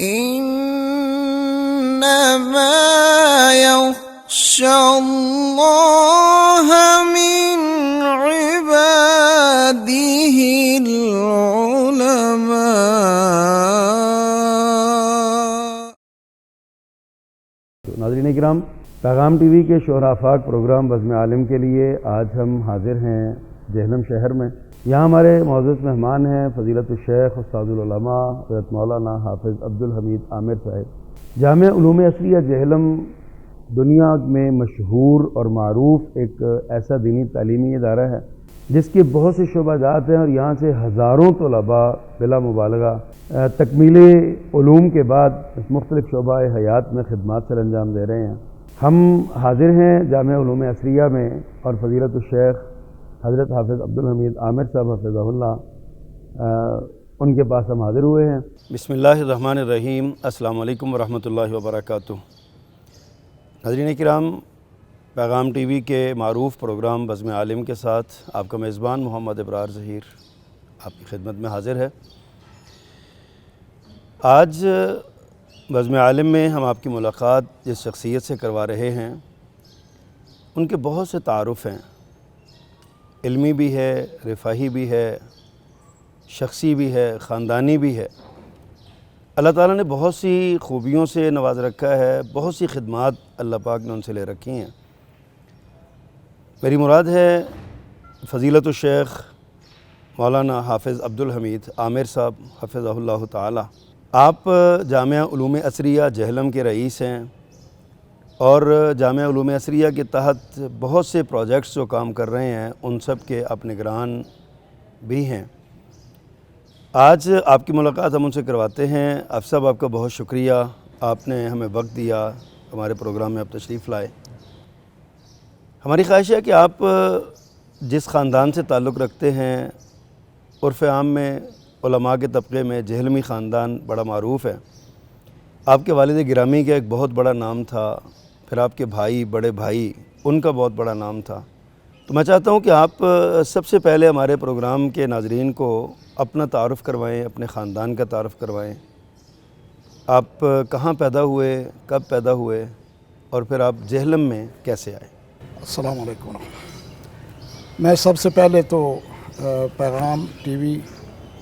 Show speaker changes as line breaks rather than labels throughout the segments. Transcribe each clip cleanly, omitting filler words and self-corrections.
إنما يخشى الله من عباده العلماء۔
ناظرین کرام، پیغام ٹی وی کے شعراء آفاق پروگرام بزم عالم کے لیے آج ہم حاضر ہیں جہلم شہر میں۔ یہاں ہمارے معزز مہمان ہیں فضیلت الشیخ استاد العلماء حضرت مولانا حافظ عبدالحمید عامر صاحب۔ جامعہ علوم عصریہ جہلم دنیا میں مشہور اور معروف ایک ایسا دینی تعلیمی ادارہ ہے جس کے بہت سے شعبہ جات ہیں، اور یہاں سے ہزاروں طلباء بلا مبالغہ تکمیل علوم کے بعد مختلف شعبہ حیات میں خدمات سر انجام دے رہے ہیں۔ ہم حاضر ہیں جامعہ علوم عصریہ میں، اور فضیلت الشیخ حضرت حافظ عبدالحمید عامر صاحب حفظہ اللہ ان کے پاس ہم حاضر ہوئے ہیں۔
بسم اللہ الرحمن الرحیم۔ السلام علیکم ورحمۃ اللہ وبرکاتہ۔ ناظرین کرام، پیغام ٹی وی کے معروف پروگرام بزم عالم کے ساتھ آپ کا میزبان محمد ابرار ظہیر آپ کی خدمت میں حاضر ہے۔ آج بزم عالم میں ہم آپ کی ملاقات جس شخصیت سے کروا رہے ہیں ان کے بہت سے تعارف ہیں، علمی بھی ہے، رفاہی بھی ہے، شخصی بھی ہے، خاندانی بھی ہے۔ اللہ تعالیٰ نے بہت سی خوبیوں سے نواز رکھا ہے، بہت سی خدمات اللہ پاک نے ان سے لے رکھی ہیں۔ میری مراد ہے فضیلت الشیخ مولانا حافظ عبدالحمید عامر صاحب حفظہ اللہ تعالی۔ آپ جامعہ علوم عصریہ جہلم کے رئیس ہیں، اور جامعہ علوم عصریہ کے تحت بہت سے پروجیکٹس جو کام کر رہے ہیں ان سب کے آپ نگران بھی ہیں۔ آج آپ کی ملاقات ہم ان سے کرواتے ہیں۔ آپ صاحب، آپ کا بہت شکریہ، آپ نے ہمیں وقت دیا، ہمارے پروگرام میں آپ تشریف لائے۔ ہماری خواہش ہے کہ آپ جس خاندان سے تعلق رکھتے ہیں، عرف عام میں علماء کے طبقے میں جہلمی خاندان بڑا معروف ہے۔ آپ کے والد گرامی کا ایک بہت بڑا نام تھا، پھر آپ کے بھائی، بڑے بھائی، ان کا بہت بڑا نام تھا۔ تو میں چاہتا ہوں کہ آپ سب سے پہلے ہمارے پروگرام کے ناظرین کو اپنا تعارف کروائیں، اپنے خاندان کا تعارف کروائیں۔ آپ کہاں پیدا ہوئے، کب پیدا ہوئے، اور پھر آپ جہلم میں کیسے آئے؟
السلام علیکم۔ میں سب سے پہلے تو پیغام ٹی وی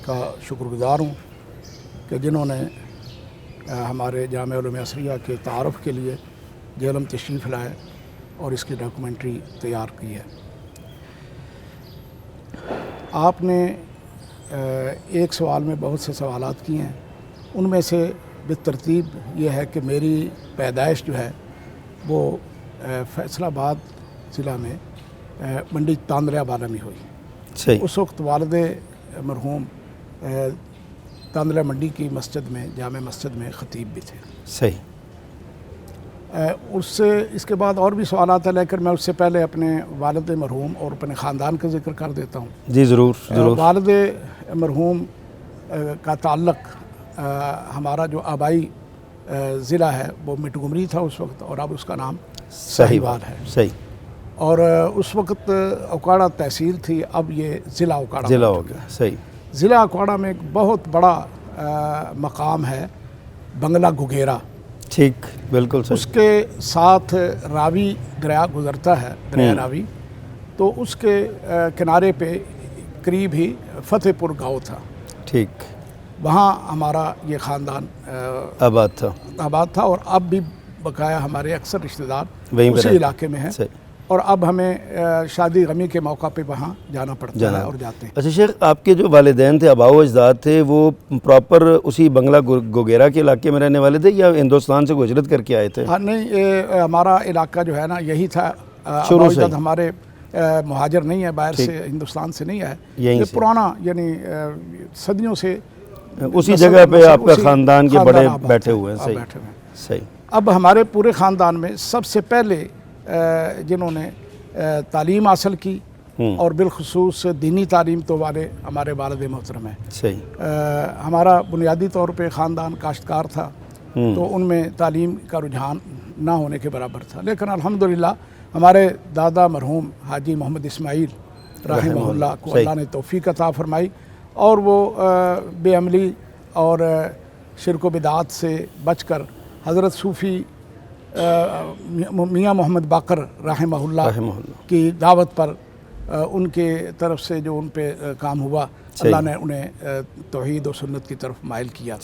کا شکر گزار ہوں کہ جنہوں نے ہمارے جامعہ علوم عصریہ کے تعارف کے لیے جہلم تشریف لائے اور اس کی ڈاکومنٹری تیار کی ہے۔ آپ نے ایک سوال میں بہت سے سوالات کیے ہیں، ان میں سے بالترتیب یہ ہے کہ میری پیدائش جو ہے وہ فیصل آباد ضلع میں منڈی تاندریا بالا میں ہوئی۔
صحیح۔
اس وقت والد مرحوم تاندریا منڈی کی مسجد میں، جامع مسجد میں خطیب بھی تھے۔
صحیح۔
اس کے بعد اور بھی سوالات ہیں، لیکن میں اس سے پہلے اپنے والد مرحوم اور اپنے خاندان کا ذکر کر دیتا ہوں۔
جی ضرور ضرور۔
والد مرحوم کا تعلق ہمارا جو آبائی ضلع ہے وہ مٹگمری تھا اس وقت، اور اب اس کا نام ساہیوال ہے۔
صحیح۔
اور اس وقت اوکاڑا تحصیل تھی، اب یہ ضلع اوکاڑا
ہو گیا۔ صحیح۔
ضلع اوکاڑا میں ایک بہت بڑا مقام ہے بنگلہ گھگیرا۔
ٹھیک، بالکل صحیح۔
اس کے ساتھ راوی دریا گزرتا ہے، دریا راوی، تو اس کے کنارے پہ قریب ہی فتح پور گاؤں تھا۔
ٹھیک۔
وہاں ہمارا یہ خاندان
آباد تھا،
اور اب بھی بقایا ہمارے اکثر رشتہ دار
وہیں
اسی علاقے میں ہیں۔ اور اب ہمیں شادی غمی کے موقع پہ وہاں جانا پڑتا ہے اور جاتے ہیں۔
اچھا شیخ، آپ کے جو والدین تھے، آباء و اجداد تھے، وہ پراپر اسی بنگلہ گوگیرا کے علاقے میں رہنے والے تھے یا ہندوستان سے ہجرت کر کے آئے تھے؟
ہاں نہیں، ہمارا علاقہ جو ہے نا یہی تھا
شروع سے۔
ہمارے مہاجر نہیں ہے، باہر سے ہندوستان سے نہیں ہے،
یہ
پرانا یعنی صدیوں سے
اسی جگہ پہ آپ کا خاندان کے بڑے بیٹھے ہوئے ہیں۔ صحیح۔
اب ہمارے پورے خاندان میں سب سے پہلے جنہوں نے تعلیم حاصل کی اور بالخصوص دینی تعلیم تو ہمارے والد محترم ہیں۔
صحیح۔
ہمارا بنیادی طور پہ خاندان کاشتکار تھا، تو ان میں تعلیم کا رجحان نہ ہونے کے برابر تھا، لیکن الحمدللہ ہمارے دادا مرحوم حاجی محمد اسماعیل رحمہ اللہ کو اللہ نے توفیق عطا فرمائی، اور وہ بے عملی اور शिरक व बिदात से बचकर हज़रत सूफ़ी मियाँ मोहम्मद बाकर रहमहुल्लाह की दावत पर उनके तरफ से जो उन पे काम हुआ, अल्लाह ने उन्हें तौहीद और सुन्नत की तरफ माइल किया।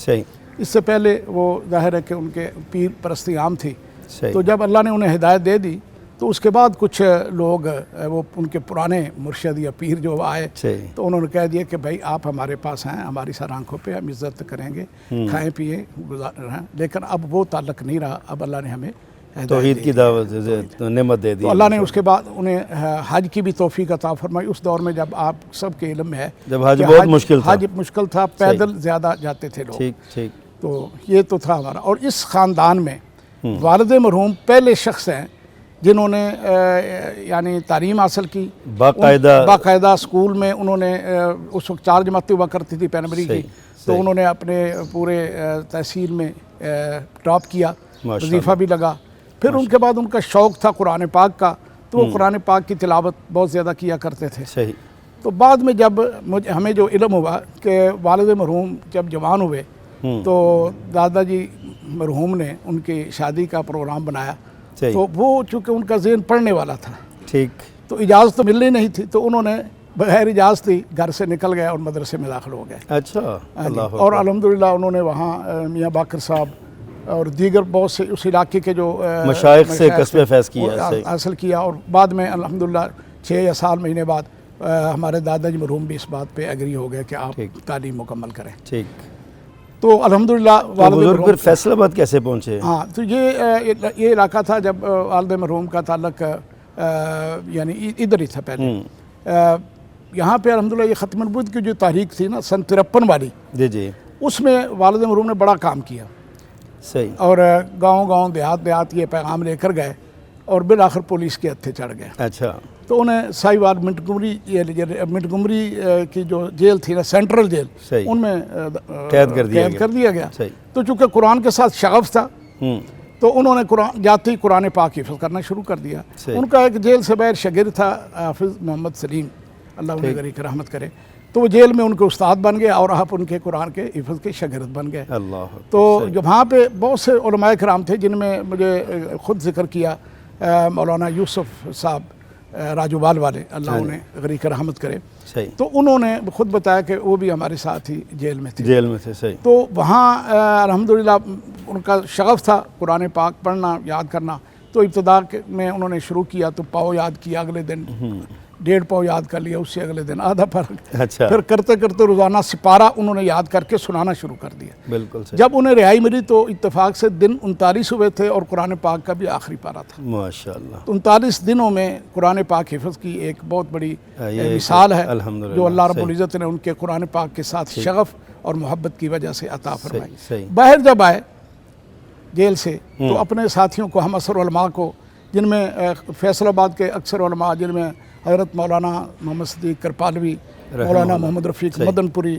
इससे पहले वो ज़ाहिर है कि उनके पीर परस्ती आम थी, तो जब अल्लाह ने उन्हें हिदायत दे दी तो उसके बाद कुछ लोग वो उनके पुराने मुर्शिद या पीर जो आए तो उन्होंने कह दिया कि भाई आप हमारे पास हैं, हमारी सर आंखों पे हम इज़्ज़त करेंगे, खाएं पिए गुजार, लेकिन अब वो ताल्लुक़ नहीं रहा। अब अल्लाह ने हमें
तौहीद की दावत नेमत दे दी।
तो अल्लाह ने उसके बाद उन्हें हज की भी तौफीक अता फरमाई। उस दौर में जब आप सबके इल्म में है
जब हज बहुत मुश्किल था,
पैदल ज़्यादा जाते थे लोग।
ठीक।
तो ये तो था हमारा। और इस ख़ानदान में वालिद मरहूम पहले शख्स हैं जिन्होंने यानी तालीम हासिल की बाकायदा स्कूल में। उन्होंने उस वक्त 4 जमातें हुआ करती थी प्राइमरी की, तो उन्होंने अपने पूरे तहसील में टॉप किया, वजीफ़ा भी लगा। फिर उनके बाद उनका शौक़ था कुरान पाक का, तो वो कुरान पाक की तिलावत बहुत ज़्यादा किया करते थे। तो बाद में जब हमें जो इल्म हुआ कि वालिद मरहूम जब जवान हुए तो दादाजी मरहूम ने उनकी शादी का प्रोग्राम बनाया। तो वो चूँकि उनका ज़हन पढ़ने वाला था, ठीक, तो इजाज़त तो मिलनी नहीं थी, तो उन्होंने बगैर इजाज़त ही घर से निकल गए और मदरसे में दाखिल हो गए।
अच्छा।
और अल्हम्दुलिल्लाह उन्होंने वहाँ मियाँ बाकर साहब और दीगर बहुत से उस इलाके के जो
मशाइख से कस्बे फैज़ किया
हासिल किया। और बाद में अल्हम्दुलिल्लाह 6 या 7 महीने बाद हमारे दादाजी मरहूम भी इस बात पे एग्री हो गए कि आप तालीम मुकम्मल करें। ठीक। तो अल्हम्दुलिल्लाह
वालिद फिर फैसलाबाद कैसे पहुँचे?
हाँ, तो ये इलाका था जब वालिद मरहूम का ताल्लुक यानी इधर ही था पहले। यहाँ पे अल्हम्दुलिल्लाह ये ख़त्म नबूवत की जो तारीख थी ना सन 53 वाली, जी, उसमें वालिद मरहूम ने बड़ा काम किया। सही। और गांव देहात ये पैगाम लेकर गए और बिल आखिर पुलिस के हत्थे चढ़ गए। अच्छा। तो उन्हें साहिवाल मिंटगुमरी की जो जेल थी ना, सेंट्रल जेल, उनमें कैद कर दिया गया। तो चूँकि कुरान के साथ शगफ था तो उन्होंने कुरान जाते ही कुरान पाक हिफ्ज़ करना शुरू कर दिया। उनका एक जेल से बाहर शागिर्द था हाफिज़ मोहम्मद सलीम, अल्लाह उन्हें गरीब रहमत करे, तो वो जेल में उनके उस्ताद बन गए और आप उनके कुरान के हिफ्ज़ के शागिर्द बन गए। तो जो वहाँ पे बहुत से उलमाए किराम थे जिनमें मुझे ख़ुद जिक्र किया मौलाना यूसुफ साहब राजूवाल वाले, अल्लाह उन्हें गरीब रहमत करे। तो उन्होंने ख़ुद बताया कि वो भी हमारे साथ ही जेल में थे। सही। तो वहाँ अल्हम्दुलिल्लाह उनका शगफ था कुरान पाक पढ़ना, याद करना। तो इब्तिदा में उन्होंने शुरू किया तो पाव याद किया, अगले दिन 1.5 पाव याद कर लिया, उससे अगले दिन आधा फर्क। अच्छा। फिर करते करते रोज़ाना सिपारा उन्होंने याद करके सुनाना शुरू कर दिया। बिल्कुल सही। जब उन्हें रिहाई मिली तो इत्तेफाक से दिन 39 हुए थे और कुरान पाक का भी आखिरी पारा था। माशाअल्लाह। तो 39 दिनों में कुरान पाक हिफ्ज़ की एक बहुत बड़ी मिसाल है जो अल्लाह रब्बुल इज़्ज़त ने उनके कुरान पाक के साथ शगफ और मोहब्बत की वजह से अता फरमाई। बाहर जब आए जेल से तो अपने साथियों को, हम असर उलमा को, जिनमें फैसलाबाद के अक्सर उलमा, जिनमें हज़रत मौलाना मोहम्मद सदीक़ करपालवी, मौलाना मोहम्मद रफ़ीक मदनपुरी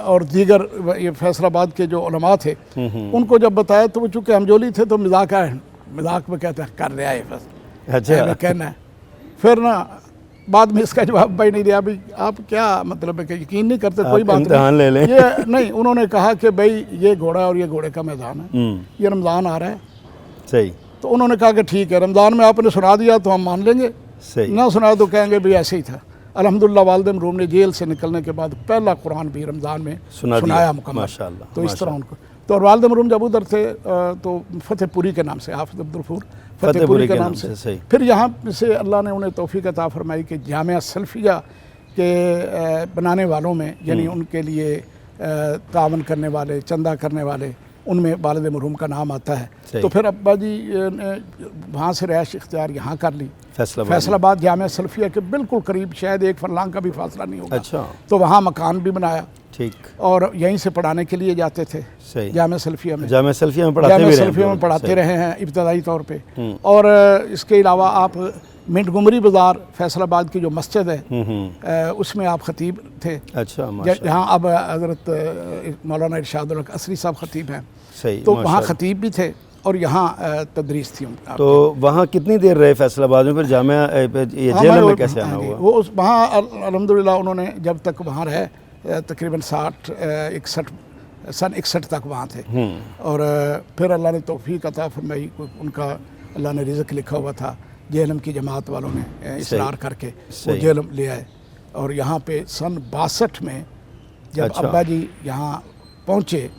और दीगर ये फैसलाबाद के जो उलमा थे, उनको जब बताया तो वो चूँकि हमजोली थे तो मजाक में कहते हैं कर रहा है बस, अच्छा कहना है। फिर ना बाद में इसका जवाब भाई नहीं दिया, भाई आप क्या मतलब है कि यकीन नहीं करते, कोई बात नहीं, ये नहीं। उन्होंने कहा कि भाई ये घोड़ा और ये घोड़े का मैदान है, ये रमज़ान आ रहा है। सही। तो उन्होंने कहा कि ठीक है, रमज़ान में आपने सुना दिया तो हम मान लेंगे, ना सुना तो कहेंगे भाई ऐसे ही था। अल्हम्दुलिल्लाह वालिद मरहूम ने जेल से निकलने के बाद पहला कुरान भी रमज़ान में सुनाया मुकम्मल। तो इस तरह उनको तो और वालिद मरहूम जब उधर थे तो फतेहपुरी के नाम से, हाफिज़ अब्दुल गफूर फतेहपुरी के नाम से। फिर यहाँ से अल्लाह ने उन्हें तौफीक अता फरमाई कि जामिया सल्फिया के बनाने वालों में, यानी उनके लिए तावन करने वाले, चंदा करने वाले, उनमें वालिद मरहूम का नाम आता है। तो फिर अब्बा जी ने वहाँ से रिहाइश इख्तियार यहाँ कर ली, फैसलाबाद जामिया सल्फिया के बिल्कुल करीब, शायद 1 फरलांग का भी फासला नहीं होगा। अच्छा। तो वहाँ मकान भी बनाया, ठीक, और यहीं से पढ़ाने के लिए जाते थे जामिया सल्फिया में पढ़ाते रहे हैं इब्तदाई तौर पे। और इसके अलावा आप मिंटगुमरी बाज़ार फैसलाबाद की जो मस्जिद है उसमें आप ख़तीब थे। अच्छा। जहाँ अब हज़रत मौलाना इरशाद उल हक असरी साहब ख़तीब हैं, तो वहाँ ख़तीब भी थे और यहाँ तदरीस थी। तो वहाँ कितनी देर रहे फैसलाबाद में? फिर जामिया जेल में कैसे आना हुआ? वो वहाँ अल्हम्दुलिल्लाह उन्होंने जब तक वहाँ रहे तकरीबन 60-61 सन 61 तक वहाँ थे। और फिर अल्लाह ने तौफीक अता फरमाई, उनका अल्लाह ने रिज़्क़ लिखा हुआ था, जेहलम की जमात वालों ने इसरार करके वो जेहलम ले आए। और यहाँ पे सन 62 में जब अब्बा जी यहाँ पहुँचे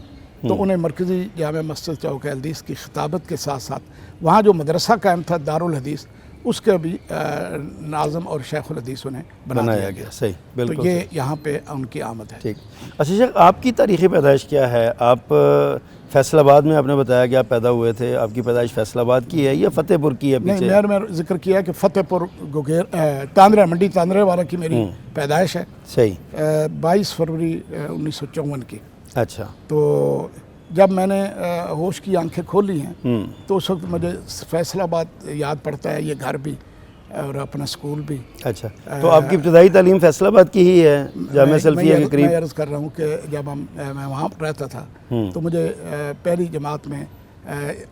तो उन्हें मरकज़ी जामे मस्जिद चौक हदीस की खिताबत के साथ साथ वहाँ जो मदरसा कायम था दारुल हदीस, उसके भी नाज़म और शेखुल हदीस उन्हें बनाया गया।
सही, बिल्कुल।
तो ये यहाँ पे उनकी आमद है।
ठीक। अच्छा शेख, आपकी तारीख़ी पैदाइश क्या है? आप फैसलाबाद में आपने बताया कि आप पैदा हुए थे, आपकी पैदाइश फैसलाबाद की है या फ़तेहपुर की है पीछे?
नहीं, मैंने जिक्र किया कि फ़तेहपुर गोगेर तांदरा मंडी तांदरे वाला की मेरी पैदाइश है।
सही।
22 फरवरी 1954 की।
अच्छा।
तो जब मैंने होश की आंखें खोली हैं तो उस वक्त मुझे फैसलाबाद याद पड़ता है, ये घर भी और अपना स्कूल भी।
अच्छा, तो आपकी इब्तदाई तालीम फैसलाबाद की ही है, जामिया सल्फिया के करीब?
मैं अर्ज़ कर रहा हूँ कि जब मैं वहाँ रहता था तो मुझे पहली जमात में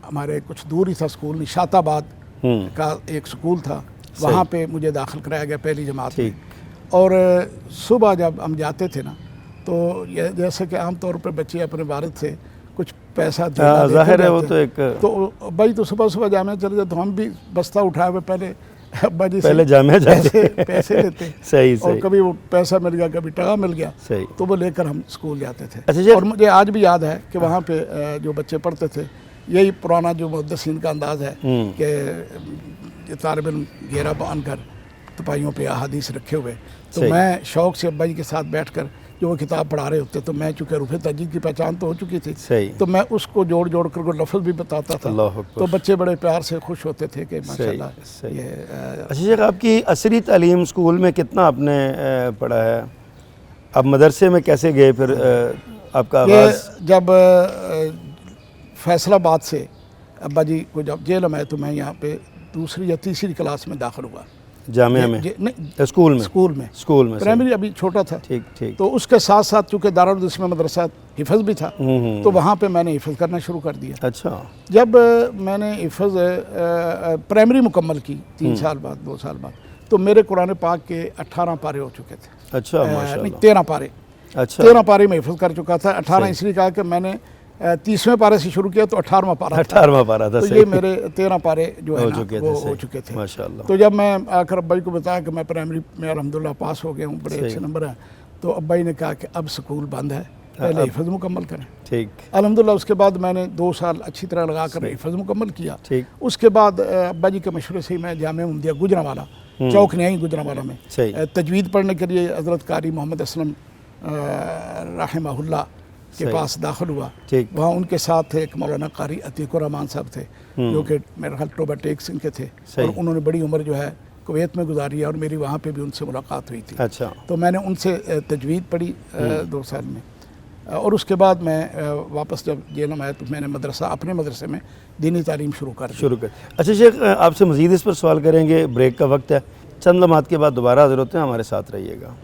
हमारे कुछ दूर ही था स्कूल, निशाताबाद का एक स्कूल था, वहाँ पे मुझे दाखिल कराया गया पहली जमात में। और सुबह जब हम जाते थे ना तो जैसे कि आम तौर पर बच्चे अपने वालिद से कुछ पैसा
ज़ाहिर है, वो तो एक
तो भाई तो सुबह सुबह जामिया चले जाते, तो हम भी बस्ता उठाए हुए पहले अब्बा जी
पहले जामिया जाते
पैसे लेते।
सही
और
सही।
कभी वो पैसा मिल गया, कभी टका मिल गया,
सही।
तो वो लेकर हम स्कूल जाते थे।
अच्छा,
और मुझे आज भी याद है कि वहाँ पे जो बच्चे पढ़ते थे, यही पुराना जो मुहद्दिसीन का अंदाज़ है कि तालिब इल्म घेरा बांध कर तपाइयों पे अहादीस रखे हुए, तो मैं शौक़ से अब्बा जी के साथ बैठ कर जो वो किताब पढ़ा रहे होते, तो मैं चूँकि रूफ़े तजीद की पहचान तो हो चुकी थी, तो मैं उसको जोड़ जोड़ कर लफ्ज़ भी बताता था, तो बच्चे बड़े प्यार से खुश होते थे कि माशाल्लाह ये।
अच्छा शेख, आपकी असरी तालीम स्कूल में कितना आपने पढ़ा है? आप मदरसे में कैसे गए फिर? आपका आगाज़
जब फैसलाबाद से अब्बा जी को जब जेल में, तो मैं यहाँ पे दूसरी या तीसरी क्लास में दाखिल हुआ।
जामिया में?
नहीं,
स्कूल में।
प्राइमरी अभी छोटा था।
ठीक ठीक।
तो उसके साथ साथ चूँकि दारुल हदीस में मदरसा हिफ़्ज़ भी था, तो वहाँ पे मैंने हिफ़्ज़ करना शुरू कर दिया।
अच्छा।
जब मैंने हिफ़्ज़ प्राइमरी मुकम्मल की 3 साल बाद 2 साल बाद, तो मेरे कुरान पाक के 18 पारे हो चुके थे।
अच्छा, माशाअल्लाह।
13 पारे।
अच्छा,
13 पारे में हिफ़्ज़ कर चुका था। 18 इसलिए कहा कि मैंने 30वें पारे से शुरू किया तो 18वां पारा था।
18वां पारा था।
तो ये मेरे 13 पारे जो है ना वो हो चुके थे
माशाअल्लाह।
तो जब मैं आकर अब्बाई को बताया कि मैं प्राइमरी में अल्हम्दुलिल्लाह पास हो गया हूँ, बड़े अच्छे नंबर हैं, तो अब्बाई ने कहा कि अब स्कूल बंद है, पहले हिफ़्ज़ मुकम्मल करें।
ठीक।
अल्हम्दुलिल्लाह उसके बाद मैंने 2 साल अच्छी तरह लगा कर हिफ़्ज़ मुकम्मल किया।
ठीक।
उसके बाद अब्बा जी के मशवरे से मैं जामिया उम्मदिया गुजरांवाला चौक न्याई गुजरांवाला में तजवीद पढ़ने के लिए हज़रत कारी मोहम्मद असलम रहमहुल्लाह के पास दाखिल हुआ। वहाँ उनके साथ एक मौलाना कारी अतीकुर रहमान साहब थे, जो कि मेरे ख्याल टोबा टेक सिंह के थे, और उन्होंने बड़ी उम्र जो है कुवैत में गुजारी है, और मेरी वहाँ पे भी उनसे मुलाकात हुई थी।
अच्छा।
तो मैंने उनसे तजवीद पढ़ी 2 साल में, और उसके बाद मैं वापस जब जेलम आया तो मैंने मदरसा अपने मदरसे में दीनी तालीम शुरू कर।
अच्छा शेख, आपसे मज़ीद इस पर सवाल करेंगे, ब्रेक का वक्त है, चंद लम्हात के बाद दोबारा हाज़िर होते हैं, हमारे साथ रहिएगा।